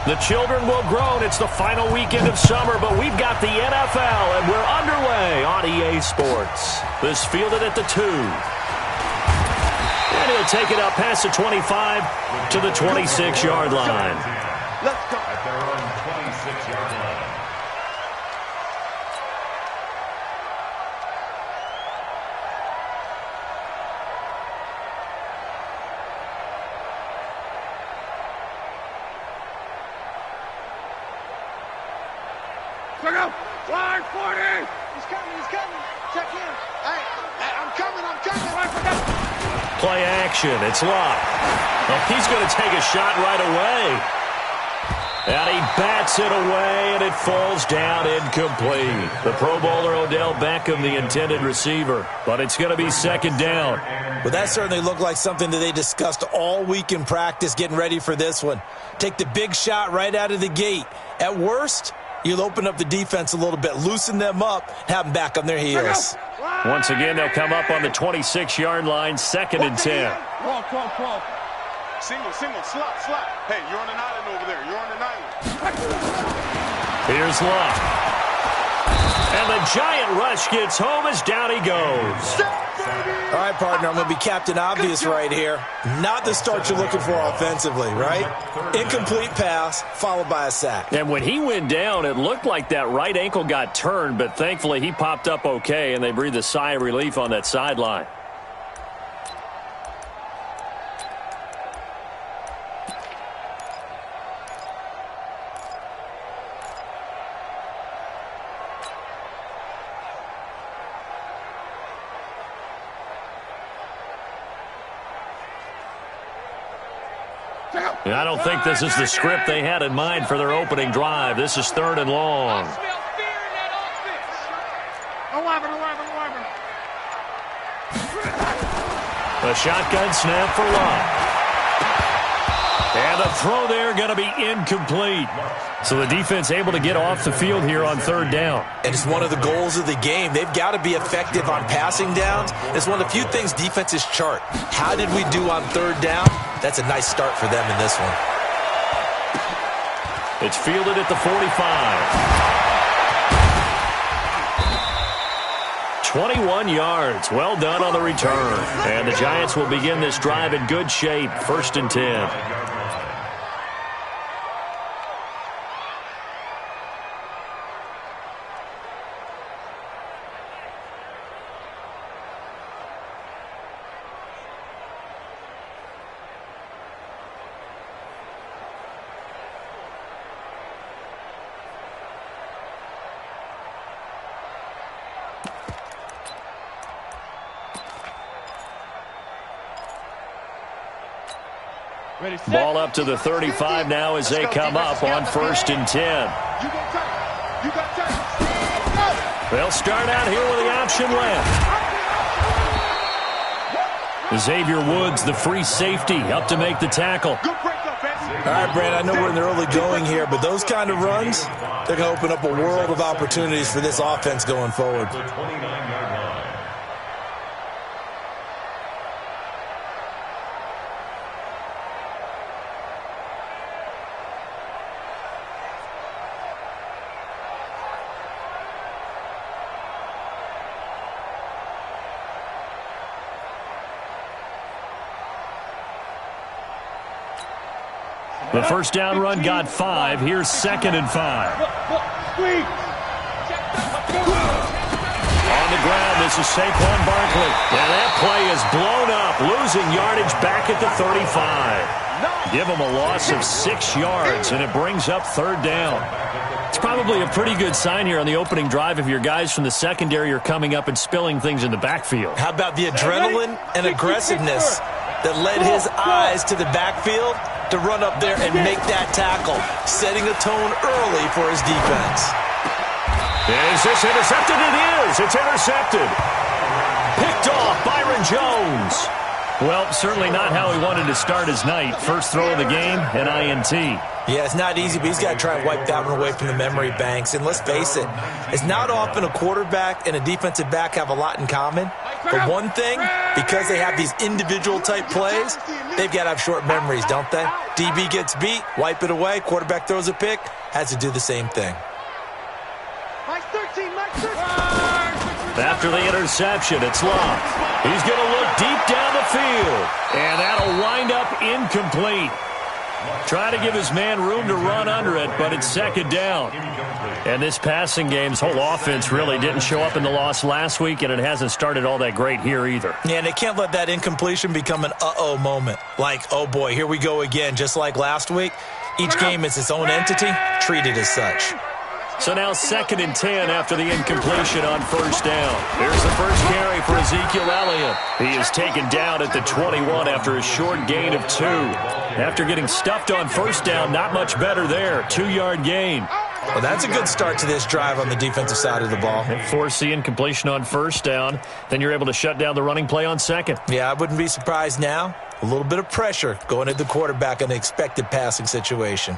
The children will groan. It's the final weekend of summer, but we've got the NFL, and we're underway on EA Sports. This fielded at the 2. And he'll take it up past the 25 to the 26-yard line. Let's go. At their own 26-yard line. Look out! Line 40! He's coming. Check in. Hey, I'm coming. Play action. It's locked. Well, he's going to take a shot right away. And he bats it away, and it falls down incomplete. The Pro Bowler Odell Beckham, the intended receiver. But it's going to be second down. Well, that certainly looked like something that they discussed all week in practice, getting ready for this one. Take the big shot right out of the gate. At worst, you'll open up the defense a little bit, loosen them up, have them back on their heels. Once again, they'll come up on the 26-yard line, second and 10. Crawl. Single, slot. Hey, you're on an island over there. You're on an island. Here's Luck. And the giant rush gets home as down he goes. All right, partner, I'm going to be Captain Obvious right here. Not the start you're looking for offensively, right? Incomplete pass, followed by a sack. And when he went down, it looked like that right ankle got turned, but thankfully he popped up okay, and they breathed a sigh of relief on that sideline. And I don't think this is the script they had in mind for their opening drive. This is third and long. I smell fear in that offense. A shotgun snap for Luck. And the throw there going to be incomplete. So the defense able to get off the field here on third down. And it's one of the goals of the game. They've got to be effective on passing downs. It's one of the few things defenses chart. How did we do on third down? That's a nice start for them in this one. It's fielded at the 45. 21 yards. Well done on the return. And the Giants will begin this drive in good shape. First and 10. Ball up to the 35 now as they come up on first and 10. They'll start out here with the option left. Xavier Woods, the free safety, up to make the tackle. All right, Brand, I know we're in the early going here, but those kind of runs, they're going to open up a world of opportunities for this offense going forward. The first down run got 5. Here's second and 5. On the ground, this is Saquon Barkley. And that play is blown up, losing yardage back at the 35. Give him a loss of 6 yards, and it brings up third down. It's probably a pretty good sign here on the opening drive if your guys from the secondary are coming up and spilling things in the backfield. How about the adrenaline and aggressiveness that led his eyes to the backfield to run up there and make that tackle, setting a tone early for his defense. Is this intercepted? It is. It's intercepted. Picked off Byron Jones. Well, certainly not how he wanted to start his night. First throw of the game, an INT. Yeah, it's not easy, but he's got to try and wipe that one away from the memory banks. And let's face it, it's not often a quarterback and a defensive back have a lot in common. But one thing, because they have these individual type plays, they've got to have short memories, don't they? DB gets beat, wipe it away, quarterback throws a pick, has to do the same thing. Mike 13, Mike 13. After the interception, it's Love. He's going to look deep down the field, and that'll wind up incomplete. Trying to give his man room to run under it, but it's second down. And this passing game's whole offense really didn't show up in the loss last week, and it hasn't started all that great here either. Yeah, and they can't let that incompletion become an uh-oh moment. Like, oh boy, here we go again, just like last week. Each game is its own entity, treated as such. So now 2nd and 10 after the incompletion on first down. Here's the first carry for Ezekiel Elliott. He is taken down at the 21 after a short gain of 2. After getting stuffed on first down, not much better there. 2-yard gain. Well, that's a good start to this drive on the defensive side of the ball. And force the incompletion on first down. Then you're able to shut down the running play on second. Yeah, I wouldn't be surprised now. A little bit of pressure going at the quarterback in an expected passing situation.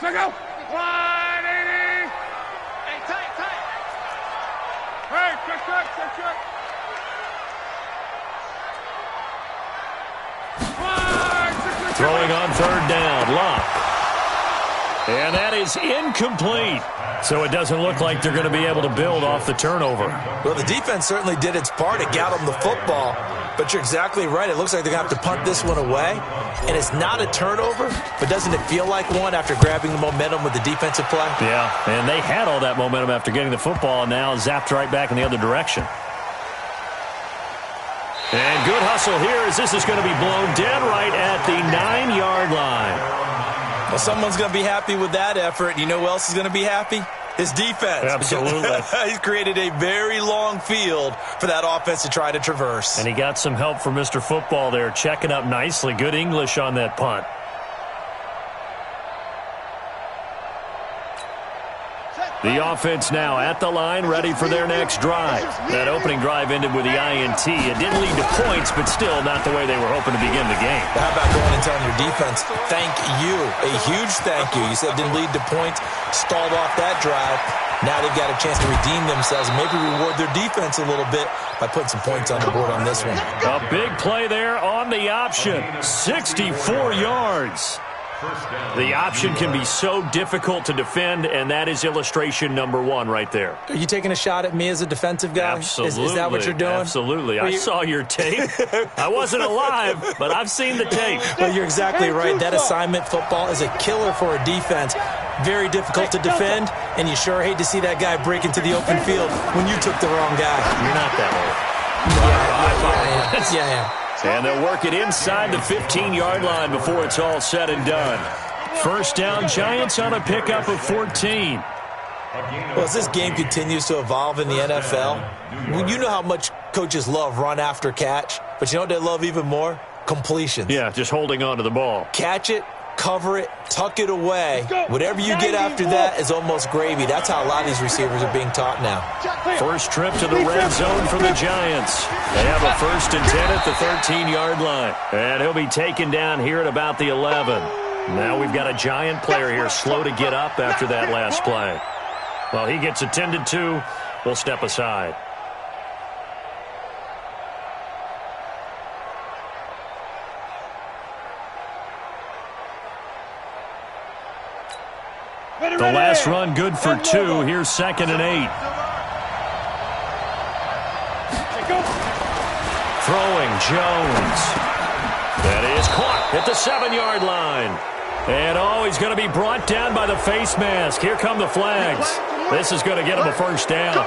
Check out. 180. Hey, tight. Hey, check. Throwing on third down, Love. And that is incomplete. So it doesn't look like they're going to be able to build off the turnover. Well, the defense certainly did its part. It got them the football. But you're exactly right. It looks like they're going to have to punt this one away. And it's not a turnover, but doesn't it feel like one after grabbing the momentum with the defensive play? Yeah, and they had all that momentum after getting the football and now zapped right back in the other direction. And good hustle here as this is going to be blown dead right at the 9-yard line. Well, someone's going to be happy with that effort. You know who else is going to be happy? His defense. Absolutely. He's created a very long field for that offense to try to traverse. And he got some help from Mr. Football there, checking up nicely. Good English on that punt. The offense now at the line, ready for their next drive. That opening drive ended with the INT. It didn't lead to points, but still not the way they were hoping to begin the game. How about going and telling your defense, thank you, a huge thank you. You said it didn't lead to points, stalled off that drive. Now they've got a chance to redeem themselves and maybe reward their defense a little bit by putting some points on the board on this one. A big play there on the option, 64 yards. The option can be so difficult to defend, and that is illustration number 1 right there. Are you taking a shot at me as a defensive guy? Absolutely. Is that what you're doing? Absolutely. I saw your tape. I wasn't alive, but I've seen the tape. Well, you're exactly right. That assignment football is a killer for a defense. Very difficult to defend, and you sure hate to see that guy break into the open field when you took the wrong guy. You're not that old. Yeah. And they'll work it inside the 15-yard line before it's all said and done. First down, Giants on a pickup of 14. Well, as this game continues to evolve in the NFL, you know how much coaches love run after catch, but you know what they love even more? Completions. Yeah, just holding on to the ball. Catch it, cover it, tuck it away. Whatever you get after that is almost gravy. That's how a lot of these receivers are being taught now. First trip to the red zone for the Giants. They have a 1st and 10 at the 13-yard line. And he'll be taken down here at about the 11. Now we've got a Giant player here slow to get up after that last play. Well, he gets attended to. We'll step aside. The last run good for 2. Here's 2nd and 8. Throwing Jones. That is caught at the 7-yard line. And he's going to be brought down by the face mask. Here come the flags. This is going to get him a first down.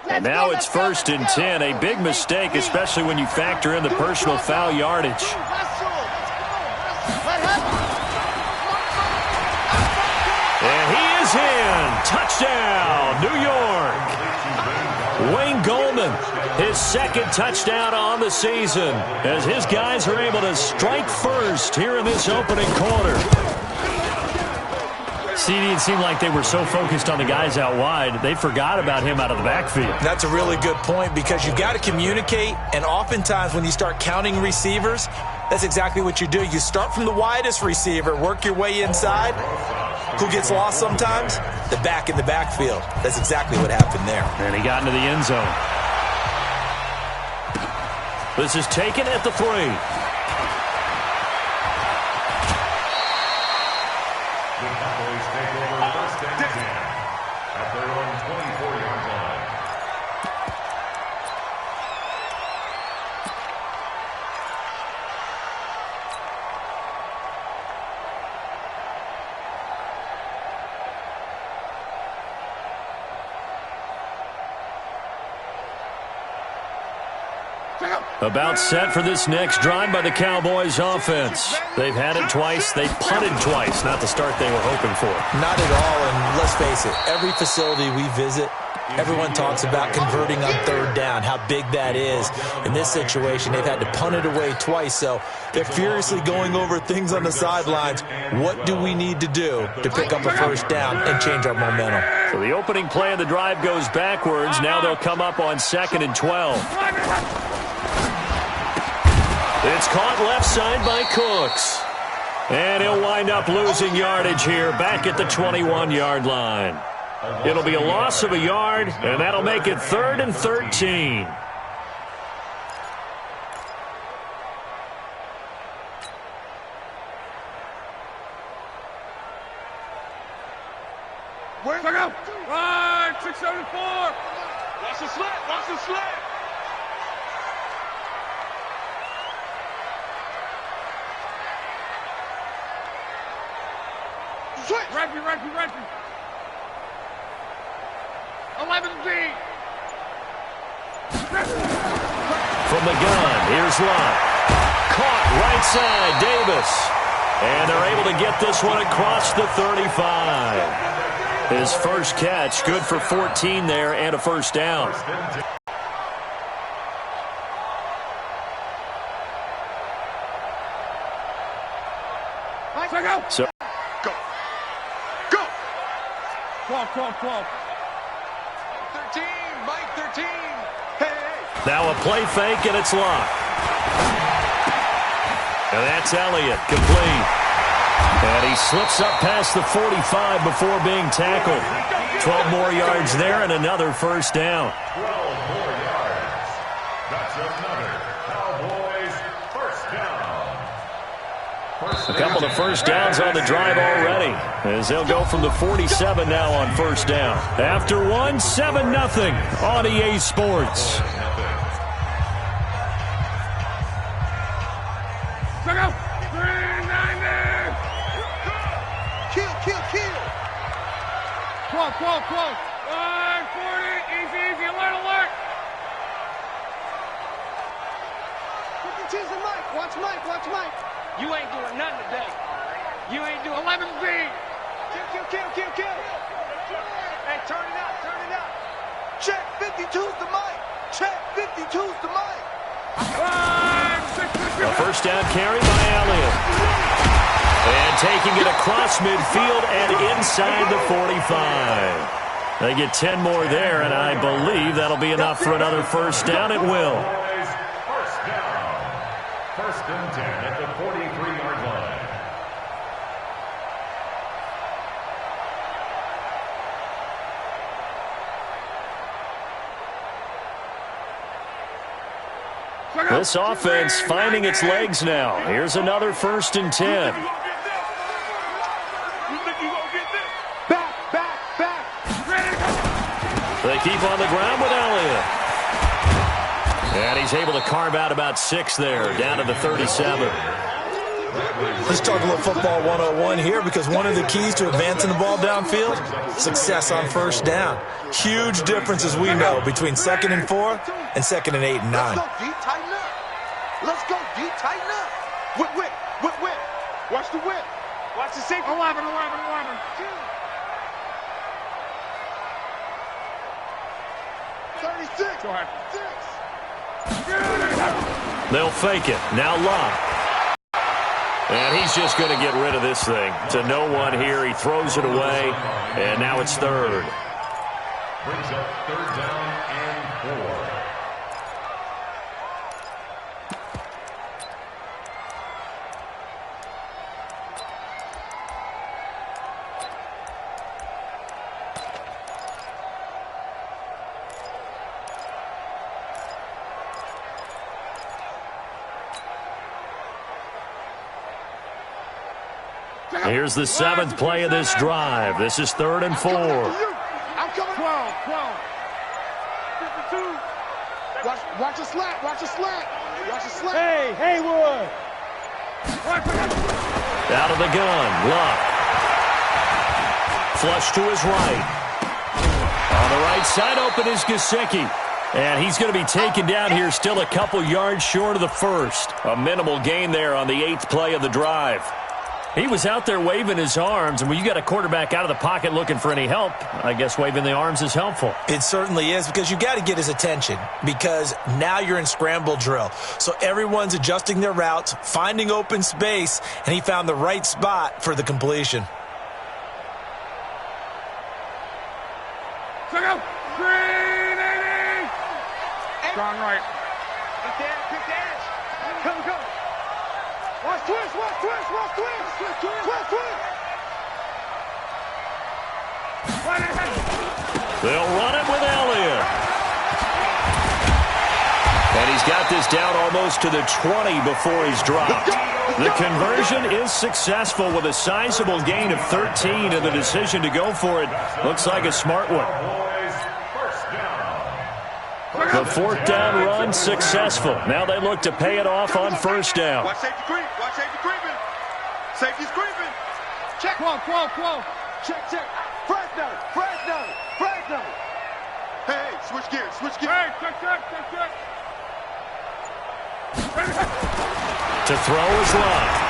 And now it's 1st and 10. A big mistake, especially when you factor in the personal foul yardage. And he is in. Touchdown. Touchdown, New York. Wayne Goldman, his second touchdown on the season, as his guys are able to strike first here in this opening quarter. CD, it seemed like they were so focused on the guys out wide, they forgot about him out of the backfield. That's a really good point, because you've got to communicate, and oftentimes when you start counting receivers, that's exactly what you do. You start from the widest receiver, work your way inside. Who gets lost sometimes? The back in the backfield. That's exactly what happened there. And he got into the end zone. This is taken at the 3. The Cowboys take over first and 10 at their own 24-yard line. About set for this next drive by the Cowboys offense. They've had it twice. They punted twice. Not the start they were hoping for. Not at all, and let's face it, every facility we visit, everyone talks about converting on third down, how big that is. In this situation, they've had to punt it away twice, so they're furiously going over things on the sidelines. What do we need to do to pick up a first down and change our momentum? So the opening play of the drive goes backwards. Now they'll come up on 2nd and 12. It's caught left side by Cooks. And he'll wind up losing yardage here back at the 21-yard line. It'll be a loss of a yard, and that'll make it 3rd and 13. Where's it go? Run, 674. Watch the slant, watch the slant. Reggie. 11B. From the gun, here's Lott. Caught right side, Davis. And they're able to get this one across the 35. His first catch, good for 14 there and a first down. So 12. 13, Mike 13. Hey. Now a play fake, and it's Lott. And that's Elliott, complete. And he slips up past the 45 before being tackled. 12 more yards there and another first down. 12 more yards. That's another Cowboys first down. A couple of first downs on the drive already, as they'll go from the 47 now on first down. After one, 7-0 on EA Sports. Kill. 12. 40, easy, alert. 52's the Mike. Watch Mike. You ain't doing nothing today. You ain't doing 11B. Kill. Hey, turn it out. Check 52's the Mike. A first down carry by Elliott. And taking it across midfield and inside the 45. They get 10 more there, and I believe that'll be enough for another first down. It will. First down. First and 10 at the 43-yard line. This offense finding its legs now. Here's another first and 10. They keep on the ground with Elliott. And he's able to carve out about 6 there, down to the 37. Let's talk a little football 101 here, because one of the keys to advancing the ball downfield, success on first down. Huge difference, as we know, between 2nd and 4 and 2nd and 8 and 9. Let's go, D. Tighten up. Whip. Watch the whip. Watch the safety. 11. 36. Go ahead. They'll fake it. Now Love. And he's just going to get rid of this thing. To no one here. He throws it away. And now it's third. Brings up third down and 4. Here's the 7th play of this drive. This is 3rd and 4. I'm coming. 12. 52. Watch a slat. Watch a slat. Watch a slat. Hey, Haywood. Out of the gun. Luck. Flush to his right. On the right side, open is Gesicki. And he's going to be taken down here, still a couple yards short of the first. A minimal gain there on the 8th play of the drive. He was out there waving his arms, and when you got a quarterback out of the pocket looking for any help, I guess waving the arms is helpful. It certainly is, because you got to get his attention, because now you're in scramble drill. So everyone's adjusting their routes, finding open space, and he found the right spot for the completion. Strong right. Quick dash. Come. Watch twist. They'll run it with Elliott. And he's got this down almost to the 20 before he's dropped. The conversion is successful with a sizable gain of 13, and the decision to go for it looks like a smart one. The 4th down run successful. Now they look to pay it off on 1st down. Watch safety creep. Watch safety creeping. Safety's creeping. Check. 12. Check. Fresno. Hey, switch gears. Hey, check. To throw is Love.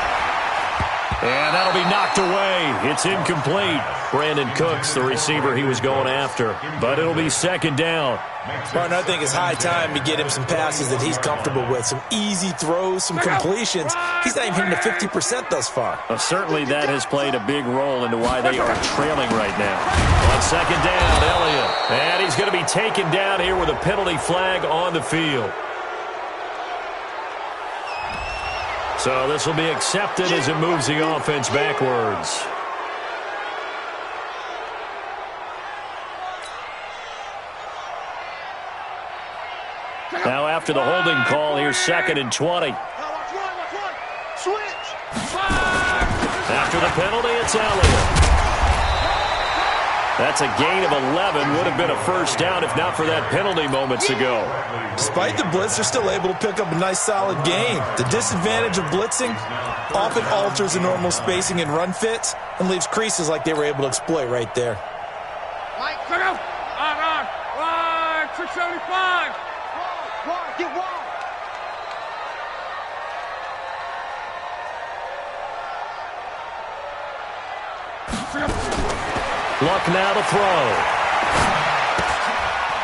And that'll be knocked away. It's incomplete. Brandon Cooks, the receiver he was going after. But it'll be 2nd down. Partner, I think it's high time to get him some passes that he's comfortable with. Some easy throws, some completions. He's not even hitting the 50% thus far. Well, certainly that has played a big role into why they are trailing right now. On 2nd down, Elliott. And he's going to be taken down here with a penalty flag on the field. So this will be accepted as it moves the offense backwards. Now after the holding call, here's 2nd and 20. Switch. After the penalty, it's Elliott. That's a gain of 11. Would have been a 1st down if not for that penalty moments ago. Despite the blitz, they're still able to pick up a nice solid gain. The disadvantage of blitzing often alters the normal spacing and run fits and leaves creases like they were able to exploit right there. Mike, go. On. 675. Get wide. Luck now to throw.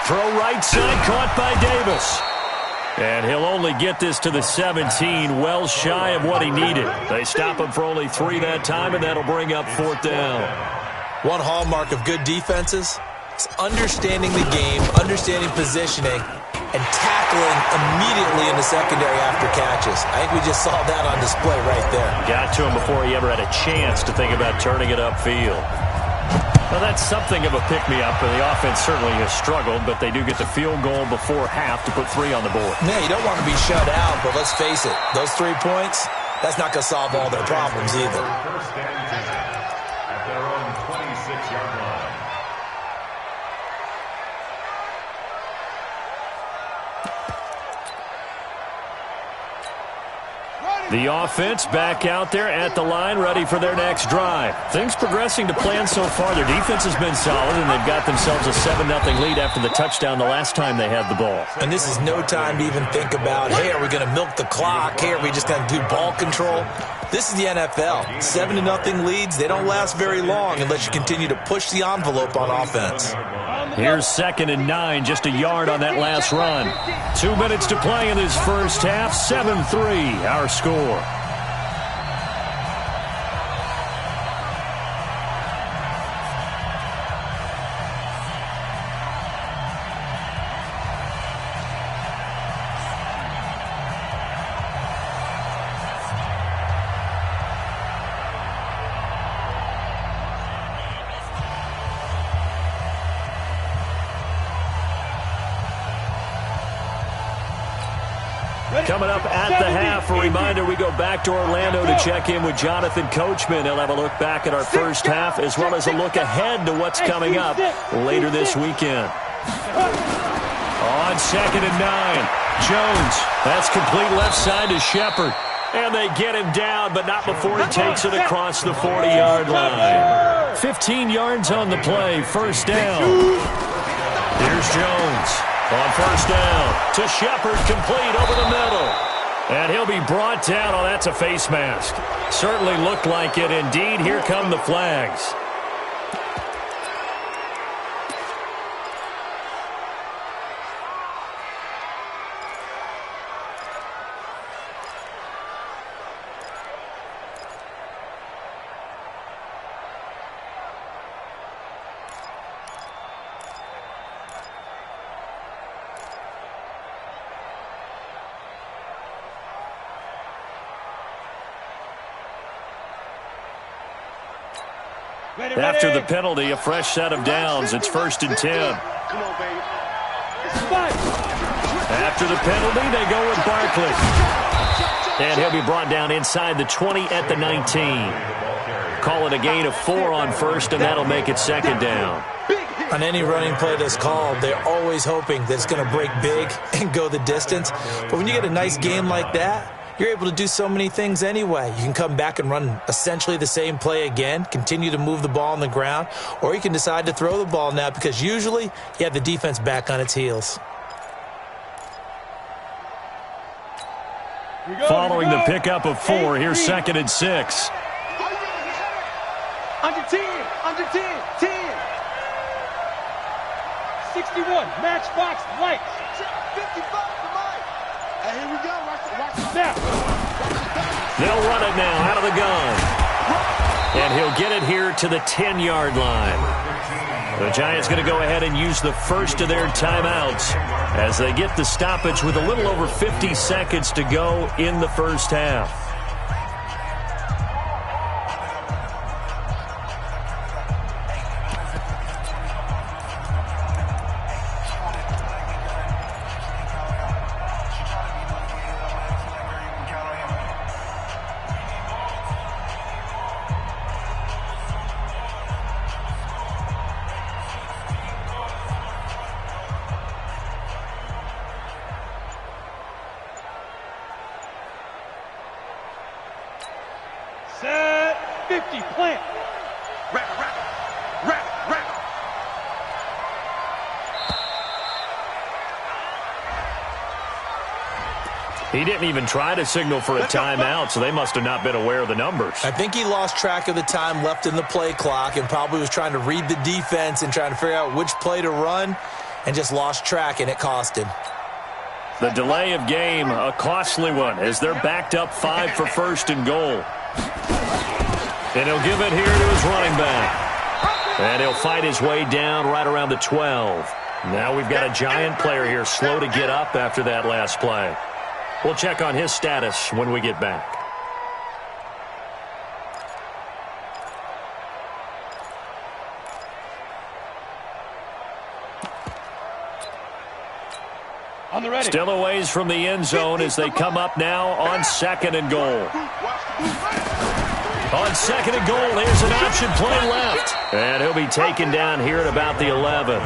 Throw right side, caught by Davis. And he'll only get this to the 17, well shy of what he needed. They stop him for only 3 that time, and that'll bring up 4th down. One hallmark of good defenses is understanding the game, understanding positioning, and tackling immediately in the secondary after catches. I think we just saw that on display right there. Got to him before he ever had a chance to think about turning it upfield. Well, that's something of a pick-me-up, and the offense certainly has struggled, but they do get the field goal before half to put 3 on the board. Yeah, you don't want to be shut out, but let's face it, those 3 points, that's not going to solve all their problems either. First and 10 at their own 26-yard line. The offense back out there at the line, ready for their next drive. Things progressing to plan so far. Their defense has been solid, and they've got themselves a 7-0 lead after the touchdown the last time they had the ball. And this is no time to even think about, hey, are we going to milk the clock? Hey, are we just going to do ball control? This is the NFL. 7-0 leads, they don't last very long unless you continue to push the envelope on offense. Here's 2nd and 9, just a yard on that last run. 2 minutes to play in this first half, 7-3 our score. Coming up at the half, a reminder we go back to Orlando to check in with Jonathan Coachman. He'll have a look back at our first half as well as a look ahead to what's coming up later this weekend. On 2nd and 9, Jones. That's complete left side to Shepard. And they get him down, but not before he takes it across the 40-yard line. 15 yards on the play, first down. Here's Jones. On first down to Shepard, complete over the middle. And he'll be brought down. Oh, that's a face mask. Certainly looked like it. Indeed, here come the flags. After the penalty, a fresh set of downs. It's 1st and 10. Come on, baby. After the penalty, they go with Barkley. And he'll be brought down inside the 20 at the 19. Call it a gain of 4 on first, and that'll make it 2nd down. On any running play that's called, they're always hoping that it's going to break big and go the distance. But when you get a nice game like that, you're able to do so many things anyway. You can come back and run essentially the same play again, continue to move the ball on the ground, or you can decide to throw the ball now because usually you have the defense back on its heels. Following the pickup of 4, here's 2nd and 6. Under 10, under 10, 10. 61, matchbox lights. 55 to Mike. Hey, here we go. Watch the snap. They'll run it now out of the gun. And he'll get it here to the 10-yard line. The Giants going to go ahead and use the first of their timeouts as they get the stoppage with a little over 50 seconds to go in the first half. Set 50, plant. Wrap. He didn't even try to signal for a timeout, so they must have not been aware of the numbers. I think he lost track of the time left in the play clock and probably was trying to read the defense and trying to figure out which play to run and just lost track, and it cost him. The delay of game, a costly one, as they're backed up 5 for 1st and goal. And he'll give it here to his running back. And he'll fight his way down right around the 12. Now we've got a Giant player here slow to get up after that last play. We'll check on his status when we get back. On the ready. Still a ways from the end zone as they come up now on 2nd and goal. On 2nd and goal, here's an option play left. And he'll be taken down here at about the 11.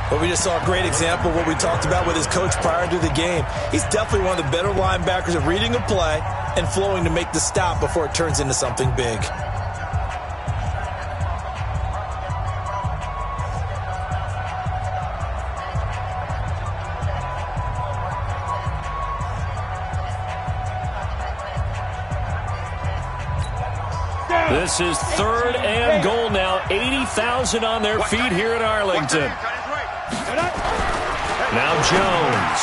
But we just saw a great example of what we talked about with his coach prior to the game. He's definitely one of the better linebackers at reading a play and flowing to make the stop before it turns into something big. This is 3rd and goal now. 80,000 on their feet here at Arlington. Now Jones.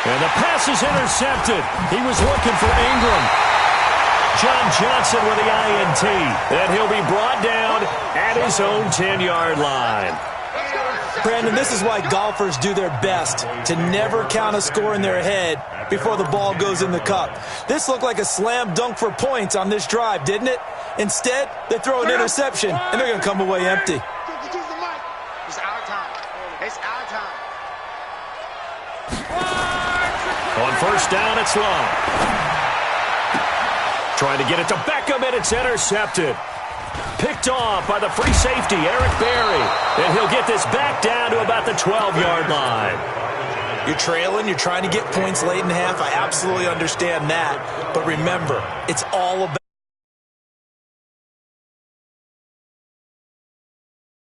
And the pass is intercepted. He was looking for Ingram. John Johnson with the INT. And he'll be brought down at his own 10-yard line. Brandon, this is why golfers do their best to never count a score in their head before the ball goes in the cup. This looked like a slam dunk for points on this drive, didn't it? Instead, they throw an interception, and they're going to come away empty. It's our time. It's our time. On 1st down, it's long. Trying to get it to Beckham, and it's intercepted. Picked off by the free safety, Eric Berry. And he'll get this back down to about the 12-yard line. You're trailing, you're trying to get points late in the half. I absolutely understand that. But remember, it's all about